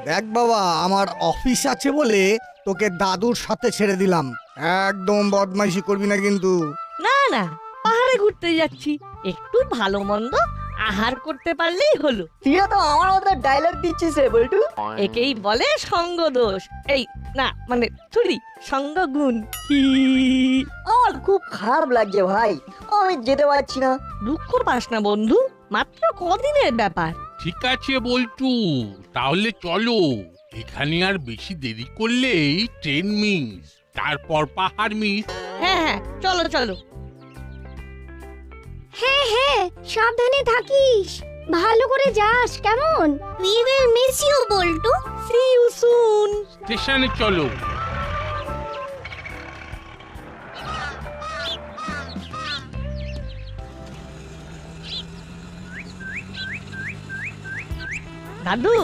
দেখ বাবা, আমার অফিস আছে বলে তোকে দাদুর সাথে ছেড়ে দিলাম। একদম বদমাইশি করবি না কিন্তু। না না, পাহাড়ে ঘুরতে যাচ্ছি, একটু ভালো মন্দ আহার করতে পারলেই হলো। তুইও তো আমার মতো ডায়লগ দিচ্ছিস রে বল্টু। একেই বলে সঙ্গ দোষ। এই না মানে ছুরি সঙ্গ গুণ। আমার খুব খারাপ লাগছে ভাই, আমি যেতে পারছি না। দুঃখ পাস না বন্ধু, মাত্র কদিনের ব্যাপার। ঠিক আছে বল্টু, তাহলে চলো। এখানে আর বেশি দেরি করলেই ট্রেন মিস, তারপর পাহাড় মিস। হ্যাঁ হ্যাঁ, চলো চলো। হ্যাঁ হ্যাঁ, সাবধানে থাকিস, ভালো করে যাস কেমন। We will miss you Boltu. See you soon. স্টেশনে চলো। দাদু,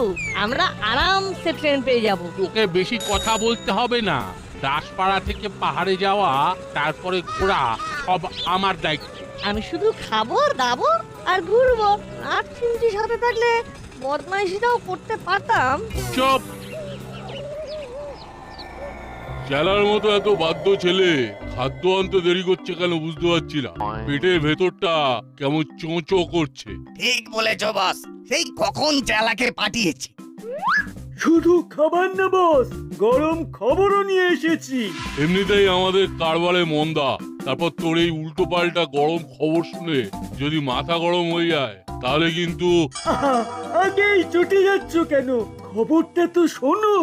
আমরা আরামসে ট্রেন পেয়ে যাব। তোকে বেশি কথা বলতে হবে না। দাসপাড়া থেকে পাহাড়ে যাওয়া, তারপরে ঘোরা, সব আমার দায়িত্ব। আমি শুধু খাবো, দাবো আর ঘুরবো। আর চিমটির সাথে থাকলে বদমাইশিটাও করতে পারতাম। চুপ! জেলার মতো এত বাধ্য ছেলে খাদ্য আনতে দেরি করছে কেন বুঝতে পারছি না। পেটের ভেতরটা কেমন চোঁচো করছে। ঠিক বলেছ বস, সেই কখন চেলাকে পাঠিয়েছি। শুধু খাবার না বস, গরম খবরও নিয়ে এসেছি। এমনিতেই আমাদের কারবারে মন্দা, তারপর তোর এই উল্টো পাল্টা গরম খবর শুনে যদি মাথা গরম হয়ে যায় তাহলে কিন্তু। আহা, আগেই চটে যাচ্ছ কেন? খবরটা তো শোনো,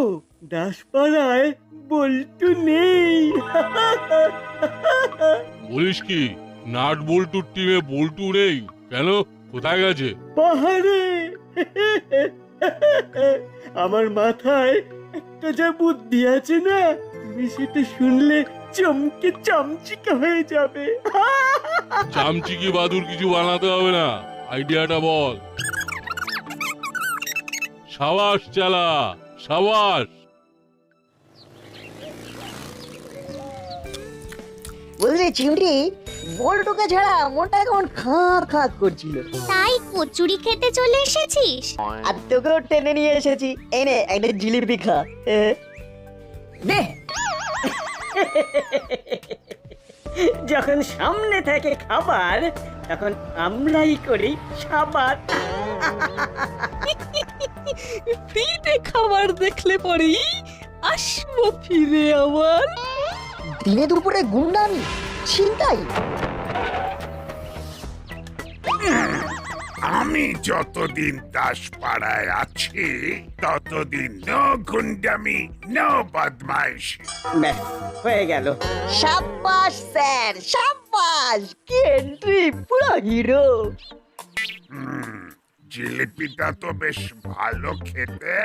দাসপাড়ায় বল্টু নেই। বলিস কি, নাট বল্টুর টিমে বল্টু নেই কেন? কোথায় গেছে? পাহাড়ে। আমার মাথায় একটা যা বুদ্ধি আছে না, তুমি সেটা শুনলে চমকে চামচিকে হয়ে যাবে। চামচিকি বাদুর কিছু বানাতে হবে না, আইডিয়াটা বল। সাবাস চালা, সাবাস। বুঝলি চিমটি, বল্টুকে ছাড়া মনটা কেমন খাঁ খাঁ করছিল। তাই কচুরি খেতে চলে এসেছিস? আর তোকেও টেনে নিয়ে এসেছি, এনে একটা জিলিপি খা। দে। যখন সামনে থাকে খাবার, তখন আমরাই করি সাবার। ফ্রিতে খাবার দেখলে পরেই আসবো ফিরে আবার। দিনে দুপুরে গুন্ডামি, ছিনতাই। আমি যতদিন দাসপাড়ায় আছি ততদিন নো গুন্ডামি, নো বদমাইশি। ব্যাস হয়ে গেল। সাব্বাস স্যার, সাব্বাস, কি এন্ট্রি, পুরো হিরো। জিলিপিটা তো বেশ ভালো খেতে।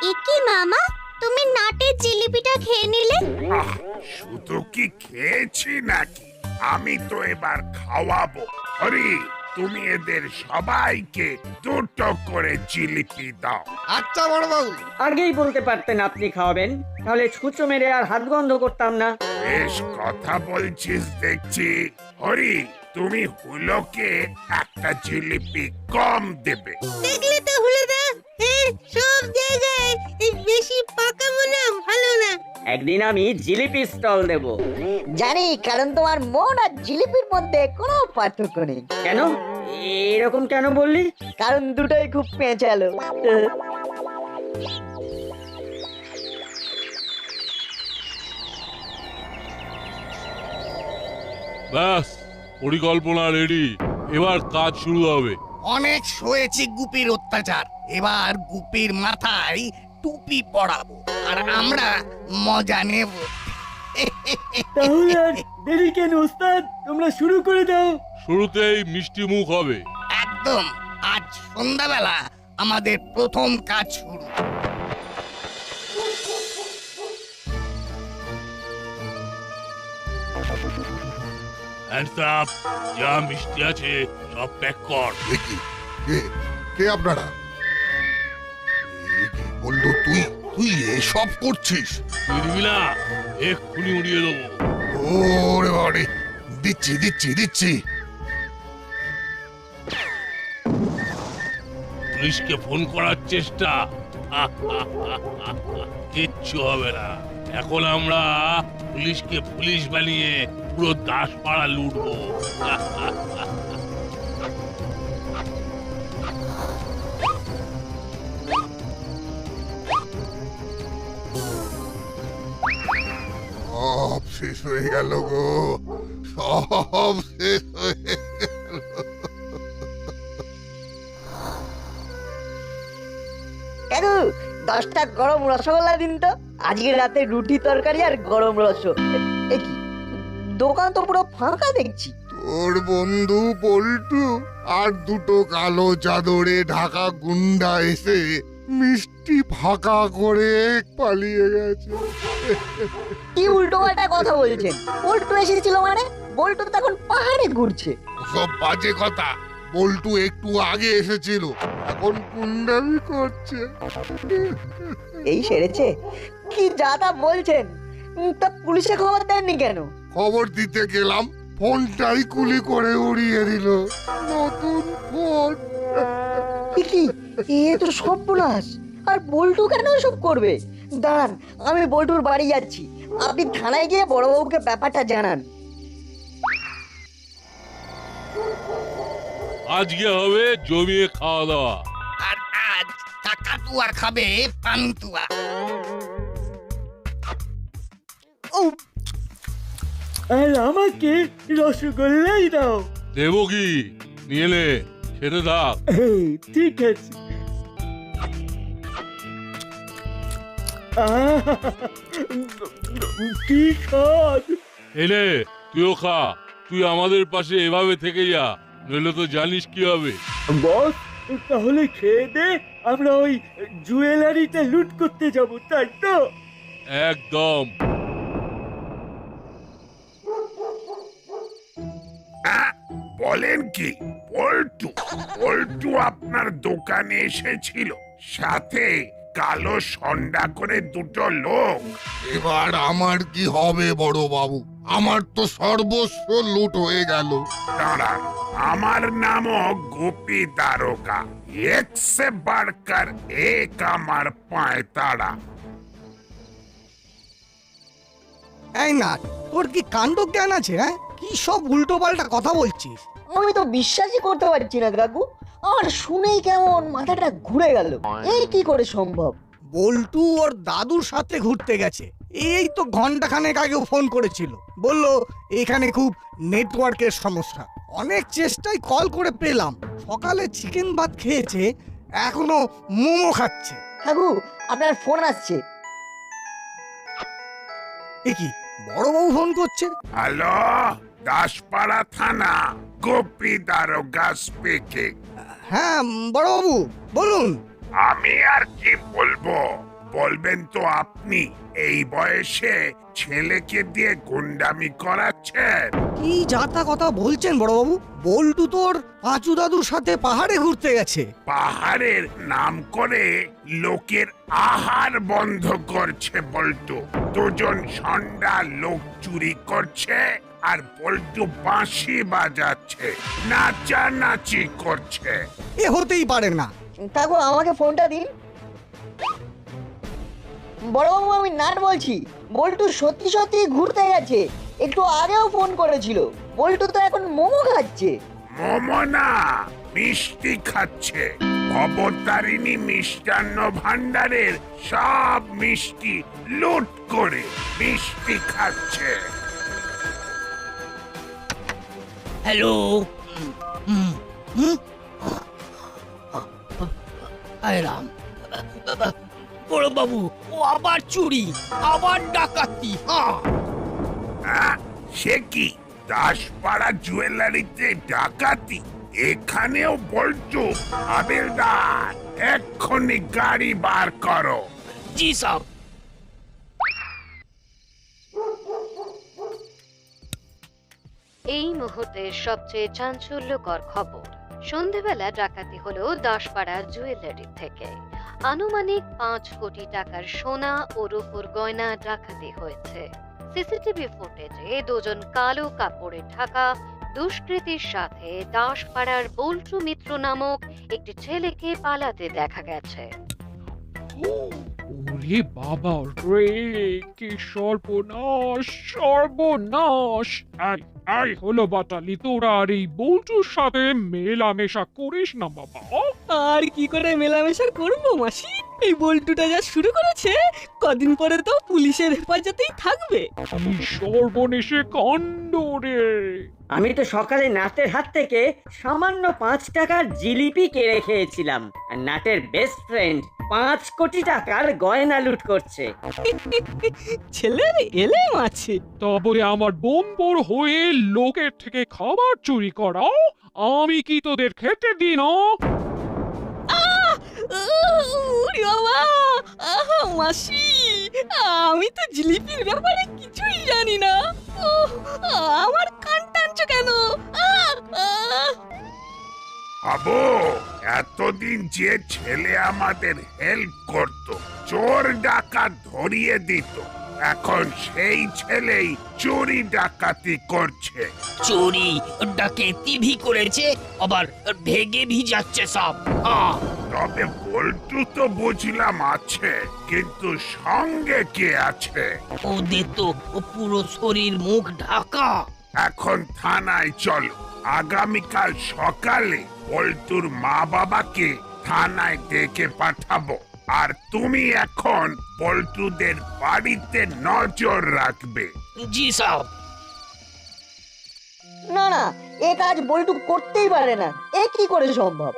একি মামা, তুমি নাটের জিলিপিটা খেয়ে নিলে? আহ, শুধু কি খেয়েছি নাকি, আমি তো এবার খাওয়াবো। হরি, তুমি এদের সবাইকে দুটো করে জিলিপি দাও। আচ্ছা বড় বাবু। আগেই বলতে পারতেন আপনি খাওয়াবেন, তাহলে ছুঁচো মেরে আর হাত বন্ধ করতাম না। বেশ কথা বলছিস দেখছি। হরি, তুমি হুলোকে একটা জিলিপি কম দেবে। দেখলে তো হলো না, সব জায়গায় এই বেশি পাকা মনে ভালো না। একদিন আমি জিলিপি স্টল দেব। জানি, কারণ তোমার মন আর জিলিপির মধ্যে কোনো পার্থক্য নেই। কেন এরকম কেন বললি? কারণ দুটোই খুব পেঁচালো। ব্যাস, পরিকল্পনা রেডি, এবার কাজ শুরু হবে। অনেক সয়েছি গুপির অত্যাচার, এবার গুপির মাথায় টুপি পড়াবো আর আমরা মজা নেব। তাহলে আর দেরি কেন ওস্তাদ, তোমরা শুরু করে দাও। শুরুতেই মিষ্টি মুখ হবে। একদম, আজ সন্ধ্যাবেলা আমাদের প্রথম কাজ শুরু। হ্যান্ডস আপ, যা মিষ্টি আছে সব প্যাক কর। কে আপনারা? বললো তুই তুই এসব করছিস? তুই দিবি না, এক্ষুনি উড়িয়ে দেবো। ওরে বাবারে, দিচ্ছি দিচ্ছি দিচ্ছি। পুলিশকে ফোন করার চেষ্টা কিচ্ছু হবে না। এখন আমরা পুলিশকে পুলিশ বানিয়ে পুরো দাসপাড়া লুটবো। সব শেষ হয়ে গেল গো, সব শেষ হয়ে গেল। কাকু 10টা গরম রসগোল্লা দিন তো, আজকে রাতে রুটি তরকারি আর গরম রস। এ কি, দোকান তো পুরো ফাঁকা দেখছি। তোর বন্ধু পল্টু আর দুটো কালো চাদরে ঢাকা গুন্ডা এসে মিষ্টি ফাঁকা করে পালিয়ে গেছে। কি উল্টো পাল্টা কথা বলছেন? বল্টু এসেছিল মানে? বল্টু তো এখন পাহাড়ে ঘুরছে। সব বাজে কথা। বল্টু একটু আগে এসেছিল, এখন গুন্ডামি করছে। এই সেরেছে? কি যা তা বলছেন? তা পুলিশে খবর দেননি কেন? খবর দিতে গেলাম, ফোনটাই কুলি করে উড়িয়ে দিল। নতুন ফোন। কি এ তো সর্বনাশ। আর বল্টু কেন সব করবে? দাঁড়ান, আমি বল্টুর বাড়ি যাচ্ছি, আপনি থানায় গিয়ে বড়বাবুকে ব্যাপারটা জানান। আজকে হবে জমিয়ে খাওয়া দাওয়া। আর আজ কাকাতুয়া খাবে পান্তুয়া। আর আমাকে রসগোল্লাই দাও। দেবো কি? নিয়ে নে, খেতে থাক। এই, ঠিক আছে। আহা, কি স্বাদ। এনে তুইও খা। তুই আমাদের পাশে এভাবে থেকে যা, নইলে তো জানিস কি হবে। বস, তাহলে খেয়ে দে আমরা ওই জুয়েলারিটা লুট করতে যাব, তাই তো? একদম। বলেন কি পল্টু? পল্টু আপনার দোকানে এসেছিল, সাথে কালো সন্ডা করে দুটো লোক। এবার আমার কি হবে বড় বাবু? আমার তো সর্বস্ব লুট হয়ে গেল। দাঁড়া, আমার নামও গোপী দারোগা। এক সে বাড়কর এক আমার পায় তাড়া। এই না, তোর কি কাণ্ড জ্ঞান আছে? হ্যাঁ, কি সব উল্টো পাল্টা কথা বলছিস? আমি তো বিশ্বাসই করতে পারছি না কাকু, আর শুনেই কেমন মাথাটা ঘুরে গেল। এই কি করে সম্ভব? বল্টু ওর দাদুর সাথে ঘুরতে গেছে। এই তো ঘন্টাখানেক আগেও ফোন করেছিল, বলল এখানে খুব নেটওয়ার্কের সমস্যা। অনেক চেষ্টায় কল করে পেলাম। সকালে চিকেন ভাত খেয়েছে, এখনো মোমো খাচ্ছে। কাকু, আপনার ফোন আসছে। এ কি, বড়বাবু ফোন করছে? হ্যালো, দাসপাড়া থানা, গোপী দারোগা স্পিকিং। হ্যাঁ বড়বাবু, বলুন। আমি আর কি বলবো? বলবেন তো আপনি এই বয়সে ছেলেকে দিয়ে গুন্ডামি করাচ্ছেন? কি যাতা কথা বলছেন বড়বাবু? বল্টু তোর পাঁচু দাদুর সাথে পাহাড়ে ঘুরতে গেছে। পাহাড়ের নাম করে লোকের আহার বন্ধ করছে বল্টু। দুজন সন্ডা লোক চুরি করছে আর বল্টু বাঁশি বাজাচ্ছে, নাচানাচি করছে। এ হতেই পারে না। কাকু, আমাকে ফোনটা দিন। বড়বাবু, আমি নাট বলছি। বল্টু সত্যি সত্যি ঘুরতে গেছে, একটু আগেও ফোন করেছিল। বল্টু তো এখন মোমো খাচ্ছে। মোমো না, মিষ্টি খাচ্ছে। অবতারিণী মিষ্টান্ন ভান্ডারের সব মিষ্টি লুট করে মিষ্টি খাচ্ছে। হ্যালো। রাম বড়বাবু, ও আবার চুরি, আবার ডাকাতি। সে কি? দাসপাড়া জুয়েলারিতে ডাকাতি? এখানেও বল্টু? হাবিলদার, এক্ষুনি গাড়ি বার করো। জি সাহেব। এই মুহূর্তের সবচেয়ে চাঞ্চল্যকর খবর। সন্ধেবেলা ডাকাতি হলো দাসপাড়া জুয়েলারি থেকে। আনুমানিক 5 কোটি টাকার সোনা ও রূপোর গয়না ডাকাতি হয়েছে। সিসিটিভি ফুটেজে দুজন কালো কাপড়ে ঢাকা দুষ্কৃতীর সাথে দাসপাড়ার বল্টু মিত্র নামক একটি ছেলেকে পালাতে দেখা গেছে। ওরে বাবা রে, কি সর্বনাশ সর্বনাশ! এই হলো বাটালি, তোরা আর এই বল্টুর সাথে মেলামেশা করিস না বাবা। আর কি করে মেলামেশা করবো মাসি? এই বল্টুটা যা শুরু করেছে, কদিন পরে তো পুলিশের হেফাজতেই থাকবে। কি সর্বনেশে কাণ্ড রে! আমি তো সকালে নাটের হাত থেকে সামান্য 5 টাকার জিলিপি কেড়ে খেয়েছিলাম, আর নাটের বেস্ট ফ্রেন্ড 5 কোটি টাকার গয়না লুট করছে। ছেলের এলেম আছে। তারপরে আমার বোম্বর হয়ে লোকের থেকে খাবার চুরি করা, আমি কি তোদের খেতে দিই না? উরি বাবা! মাসি, আমি তো জিলিপির ব্যাপারে কিছুই জানি না। আমার কান টানছো কেন? আবু, এতদিন যে ছেলে আমাদের হেল্প করত, চোর ডাকাত ধরিয়ে দিত, এখন সেই ছেলেই চুরি ডাকাতি করছে। চুরি ডাকাতি ভি করেছে, আবার ভেগে ভি যাচ্ছে সব। তবে বল্টু তো বুঝলাম আছে, কিন্তু সঙ্গে কে আছে? ওদের তো পুরো শরীর মুখ ঢাকা। এখন থানায় চলো, আগামীকাল সকালে বল্টুর মা বাবাকে থানায় ডেকে পাঠাবো। আর তুমি এখন বল্টুদের বাড়িতে নজর রাখবে। জি সাহেব। না না, এ কাজ বল্টু করতেই পারে না। এ কি করে সম্ভব?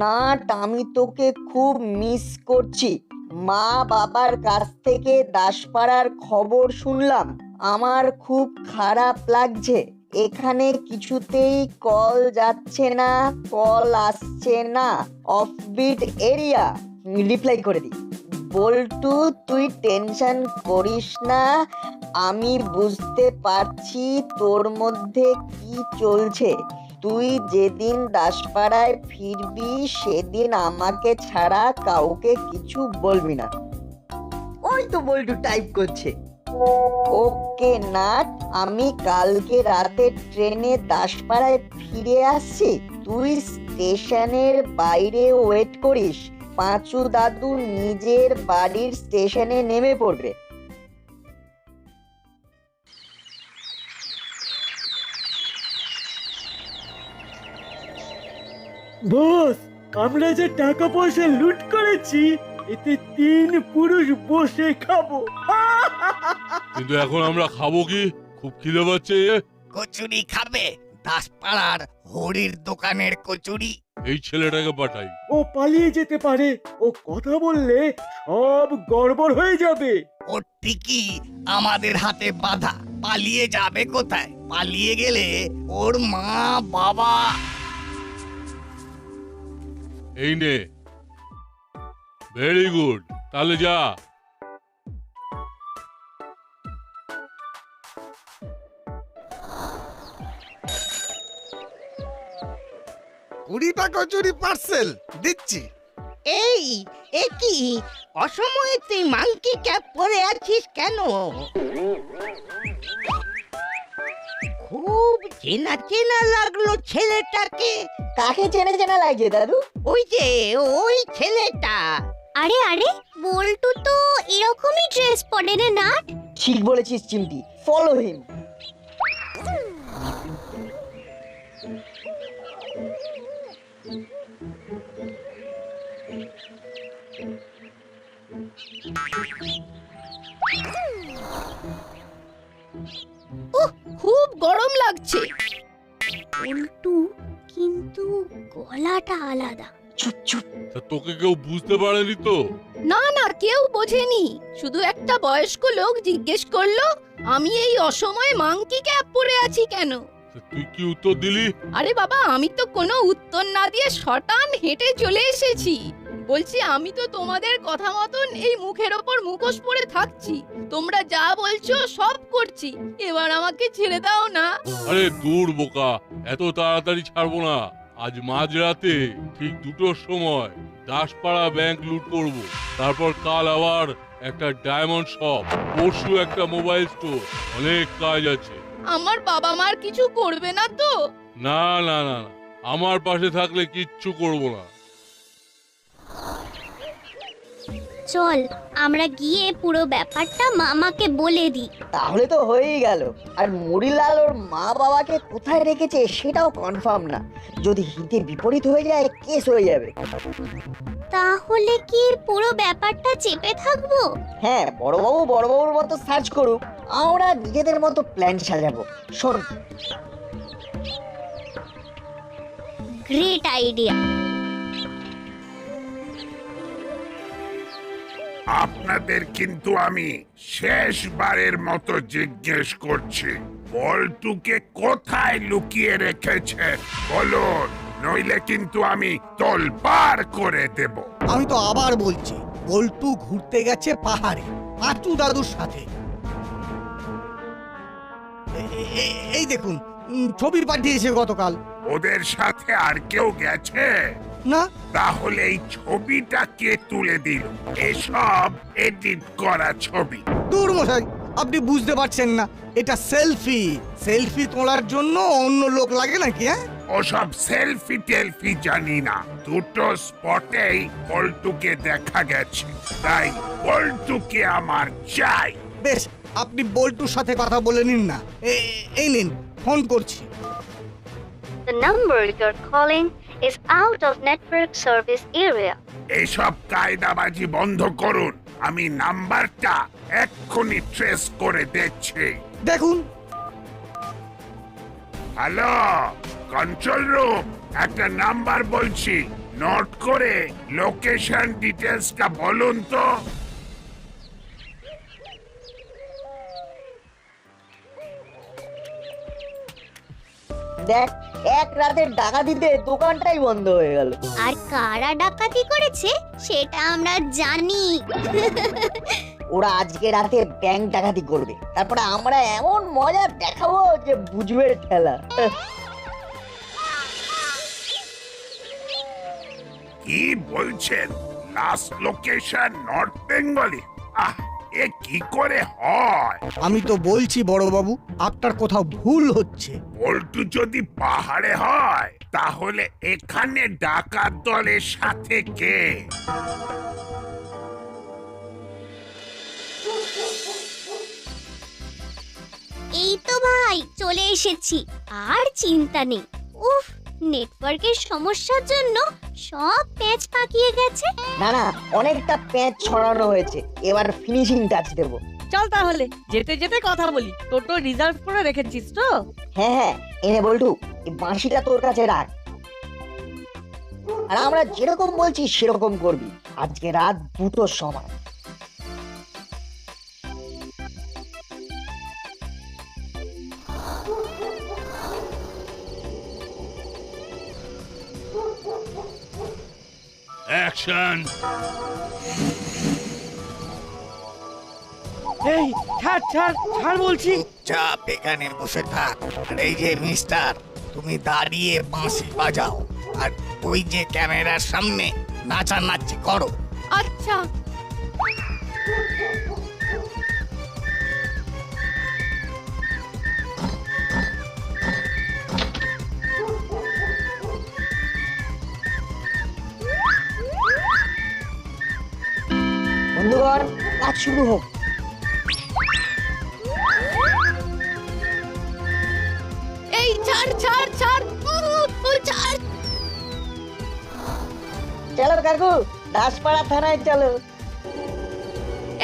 নাট, আমি তোকে খুব মিস করছি। মা বাবার কাছ থেকে দাসপাড়ার খবর শুনলাম, আমার খুব খারাপ লাগছে। এখানে কিছুতেই কল যাচ্ছে না, কল আসছে না, অফবিট এরিয়া। রিপ্লাই করে দি। বল্টু, তুই টেনশন করিস না, আমি বুঝতে পারছি তোর মধ্যে কি চলছে। তুই যেদিন দাসপাড়ায় ফিরবি সেদিন আমাকে ছাড়া কাউকে কিছু বলবি না। ওই তো বল্টু টাইপ করছে। ওকে নাট, আমি কালকে রাতে ট্রেনে দাসপাড়ায় ফিরে আসছি। তুই স্টেশনের বাইরে ওয়েট করিস। পাঁচু দাদু নিজের বাড়ির স্টেশনে নেমে পড়বে। বস, আমরা যে টাকা পয়সা লুট করেছি, এতে 3 পুরুষ বসে খাবো। কিন্তু এখন আমরা খাবো কি? খুব খিদে পাচ্ছে। কচুরি খাবে? দাসপাড়ার হরির দোকানের কচুরি। এই ছেলেটাকে পাঠাই। ও পালিয়ে যেতে পারে, ও কথা বললে সব গড়বড় হয়ে যাবে। ওর ঠিকই আমাদের হাতে বাধা। পালিয়ে যাবে কোথায়? পালিয়ে গেলে ওর মা বাবা। এই নে, ভেরি গুড, তাহলে যা। কুড়িটা কচুরি পার্সেল দিচ্ছি। এই এ কি অসময়ে তুই মাংকি ক্যাপ পরে আছিস কেন? খুব চেনা চেনা লাগলো ছেলেটাকে। কাকে চেনা চেনা লাগছে দাদু? ওই যে ওই ছেলেটা। আরে আরে, বল্টু তো এরকমই ড্রেস পরে রে নাট। ঠিক বলেছিস চিমটি, ফলো হিম। খুব গরম লাগছে। বল্টু, কিন্তু গলাটা আলাদা। চুপ চুপ। তা তোকে কেউ বুঝতে পারেনি তো? না না, কেউ বোঝেনি। শুধু একটা বয়স্ক লোক জিজ্ঞেস করলো আমি এই অসময়ে মাংকি ক্যাপ পরে আছি কেন। তা তুই কি উত্তর দিলি? আরে বাবা, আমি তো কোনো উত্তর না দিয়ে শটান হেঁটে চলে এসেছি। বলছি, আমি তো তোমাদের কথা মতন এই মুখের ওপর মুখোশ পরে থাকছি। তোমরা যা বলছো সব করছি, এবার আমাকে ছেড়ে দাও না। আরে দূর বোকা, এত তাড়াতাড়ি ছাড়বো না। আজ মাঝরাতে ঠিক 2টোর সময় দাসপাড়া ব্যাংক লুট করব। তারপর কাল আবার একটা ডায়মন্ড শপ, পরশু একটা মোবাইল স্টোর। অনেক কাজ আছে। আমার বাবা মার কিছু করবে না তো? না না না না, আমার পাশে থাকলে কিচ্ছু করব না। চল আমরা গিয়ে পুরো ব্যাপারটা মামাকে বলে দিই। তাহলে তো হয়েই গেল। আর মুড়িলাল ওর মা বাবাকে কোথায় রেখেছে সেটাও কনফার্ম না। যদি হিতে বিপরীত হয়ে যায় কেস হয়ে যাবে। তাহলে কি পুরো ব্যাপারটা চেপে থাকবো? হ্যাঁ, বড়বাবুর মতো সার্চ করুক, আমরা নিজেদের মতো প্ল্যান সাজাবো। শোন, গ্রেট আইডিয়া। আপনাদের কিন্তু আমি শেষবারের মতো জিজ্ঞেস করছি, বল্টুকে কোথায় লুকিয়ে রেখেছে বলুন, নইলে কিন্তু আমি তোলপাড় করে দেব। আমি তো আবার বলছি, বল্টু ঘুরতে গেছে পাহাড়ে পাঁচু দাদুর সাথে। এই দেখুন, ছবি পাঠিয়েছে গতকাল। ওদের সাথে আর কেউ গেছে? না। তাহলে এই ছবিটা কে তুলে দিল? এসব এডিট করা ছবি। দূর মশাই, আপনি বুঝতে পারছেন না, এটা সেলফি। সেলফি তোলার জন্য অন্য লোক লাগে নাকি? হ্যাঁ, ওসব সেলফি টেলফি জানি না, দুটো স্পটেই বল্টুকে দেখা গেছে, তাই বল্টুকে আমার চাই। বেশ, আপনি বল্টুর সাথে কথা বলে নিন না। এই নিন, ফোন করছি। The number you're calling is out of network service area. এইসব কায়দাবাজি বন্ধ করুন, আমি নাম্বারটা এক্ষুনি ট্রেস করে দেখছি। দেখুন। হ্যালো, কন্ট্রোল রুম, একটা নাম্বার বলছি, নোট করে লোকেশন ডিটেলসটা বলুন তো। দেখ, এক রাতের ডাকাতিতে দোকানটাই বন্ধ হয়ে গেল। আর কারা ডাকাতি করেছে সেটা আমরা জানি। ওরা আজকে রাতে ব্যাংক ডাকাতি করবে, তারপরে আমরা এমন মজা দেখাবো যে বুঝবে ঠেলা। কি বলছেন? Last location north Bengali? আহ, এ কি করে হয়? আমি তো বলছি বড়বাবু, আপনার কোথাও ভুল হচ্ছে। বল্টু যদি পাহাড়ে হয় তাহলে এখানে ডাকাত দলের সাথে কে? এই তো ভাই চলে এসেছি, আর চিন্তা নেই। উফ, নেটওয়ার্কের সমস্যার জন্য সব প্যাচ পাকিয়ে গেছে। না না, অনেকটা প্যাঁচ ছড়ানো হয়েছে, এবার ফিনিশিং টাচ দেবো। চল তাহলে যেতে যেতে কথা বলি। টোটো রিজার্ভ করে রেখেছিস তো? হ্যাঁ, এনে বল্টু, এই বাঁশিটা তোর কাছে রাখ। আর আমরা যেরকম বলছি সেরকম করবি। আজকে রাত 2টোর সময়। অ্যাকশন! এই ছাড় বলছি। চাপ এখানে বসে থাক। আর এই যে মিস্টার, তুমি দাঁড়িয়ে বাঁশি বাজাও, আর ওই যে ক্যামেরার সামনে নাচানাচি করো। আচ্ছা। বন্ধুগণ, কাজ শুরু হোক। এই ছাড় ছাড় ছাড়, ছাড়। চলো কাকু, দাসপাড়া থানায় চলো।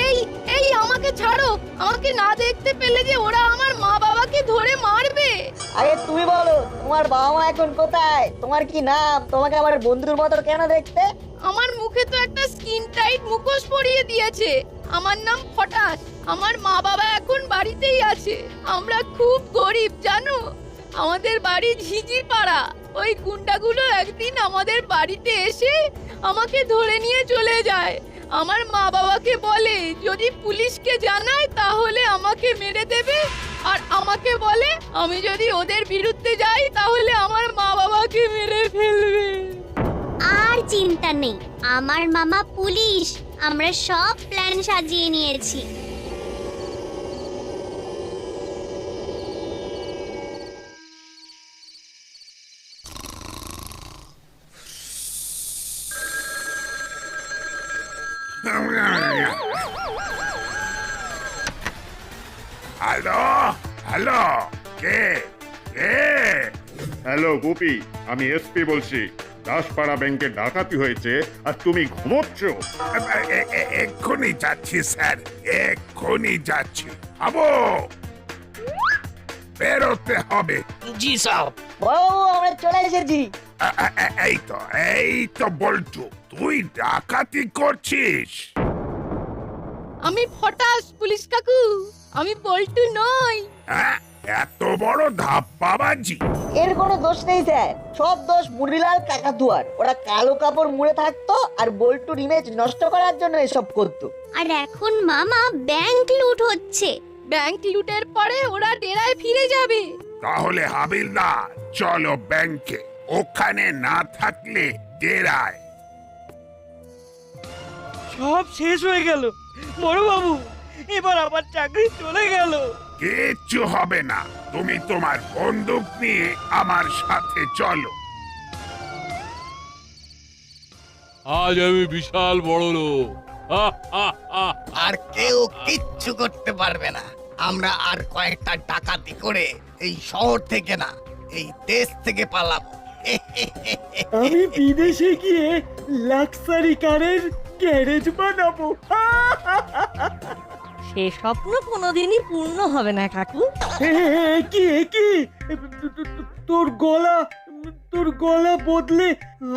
এই এই আমাকে ছাড়ো, আমাকে না দেখতে পেলে যে ওরা আমার মা বাবাকে ধরে মারবে। আরে তুমি বলো, তোমার বাবা মা এখন কোথায়? তোমার কি নাম? তোমাকে আমার বন্ধুর মতো কেন দেখতে? আমার মুখে তো একটা স্কিন টাইট মুখোশ পরিয়ে দিয়েছে। আমার নাম ফটাস। আমার মা বাবা এখন বাড়িতেই আছে। আমরা খুব গরিব জানো। আমাদের বাড়ি ঝিঝি পাড়া। ওই গুন্ডাগুলো একদিন আমাদের বাড়িতে এসে আমাকে ধরে নিয়ে চলে যায়। আমার মা বাবাকে বলে যদি পুলিশকে জানায় তাহলে আমাকে মেরে দেবে, আর আমাকে বলে আমি যদি ওদের বিরুদ্ধে যাই তাহলে আমার মা বাবাকে মেরে ফেলবে। আর চিন্তা নেই, আমার মামা পুলিশ। আমরা সব প্ল্যান সাজিয়ে নিয়েছি। হ্যালো হ্যালো কে কে হ্যালো গোপি, আমি এসপি বলছি। দাসপাড়া ব্যাংকে ডাকাতি হয়েছে আর তুমি ঘুমোচ্ছ। এক্ষুনি যাচ্ছি স্যার, এক্ষুনি যাচ্ছি। আবো বেরোতে হবে। জি সাহেব। বড়বাবু আমরা চলে এসেছি। এই তো বল্টু, তুই ডাকাতি করছিস? আমি ফটাস পুলিশ কাকু, আমি বল্টু নই। হ্যাঁ, এত বড় ধাপ্পাবাজি। এর কোনো দোষ নেই স্যার, সব দোষ মুড়িলাল কাকাতুয়ার। ওরা কালো কাপড় মুড়ে থাকতো আর বল্টুর ইমেজ নষ্ট করার জন্য এসব করতো। আর এখন মামা ব্যাংক লুট হচ্ছে। ব্যাংক লুটের পরে ওরা ডেরায় ফিরে যাবে। তাহলে হাবিলদার চলো ব্যাংকে, ওখানে না থাকলে ডেরায়। সব শেষ হয়ে গেল বড়বাবু, এবার আমার চাকরি চলে গেল। কিচ্ছু হবে না, তুমি তোমার বন্দুক নিয়ে আমার সাথে চলো। আজ আমি বিশাল বড় লোক। আর কেউ কিচ্ছু করতে পারবে না। আমরা আর কয়েকটা ডাকাতি করে এই শহর থেকে না, এই দেশ থেকে পালাবো। আমি বিদেশে গিয়ে লাক্সারি কারের গ্যারেজ বানাবো। সে স্বপ্ন কোনোদিনই পূর্ণ হবে না কাকু। কি কি তোর গলা বদলে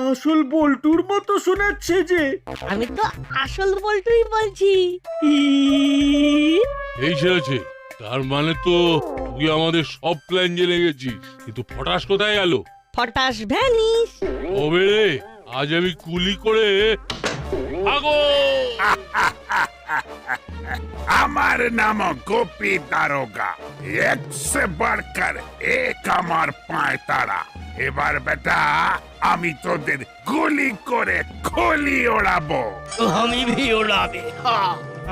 আসল বল্টুর মতো শোনাচ্ছে যে। আমি তো আসল বল্টুই বলছি। এই ছেড়েছে, তার মানে তো তুই আমাদের সব প্ল্যান জেনে গেছিস। কিন্তু ফটাস কোথায় গেল? ফটাস ভ্যানিশ। তবে রে, আজ আমি কুলি করে আগো। আমার নাম গোপী দারোগা, একসে বাড়কার এক আমার পায় তারা। এবার বেটা আমি তোদের গুলি করে খলি ওড়াবো। আমি ভি ওড়াবে।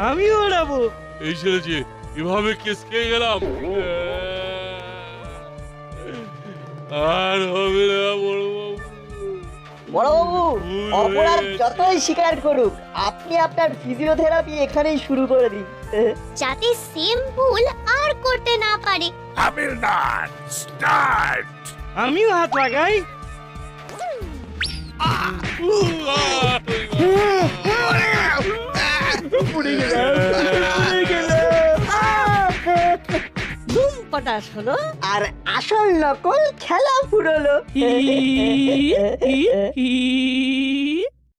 আমি ওড়াবো। এই ছেড়েছে, এভাবে কেস খেয়ে গেলাম। আর হবে না বড়বাবু, অপরাধ যতই স্বীকার করুক, আপনি আপনার ফিজিওথেরাপি এখানেই শুরু করে দিন। যাতে সেম ভুল আর করতে না পারে। হাবিলদার স্টার্ট। আমিও হাত লাগাই। পড়ে গেলাম। ধুম পটাশ হলো আর আসল নকল খেলা ফুরলো।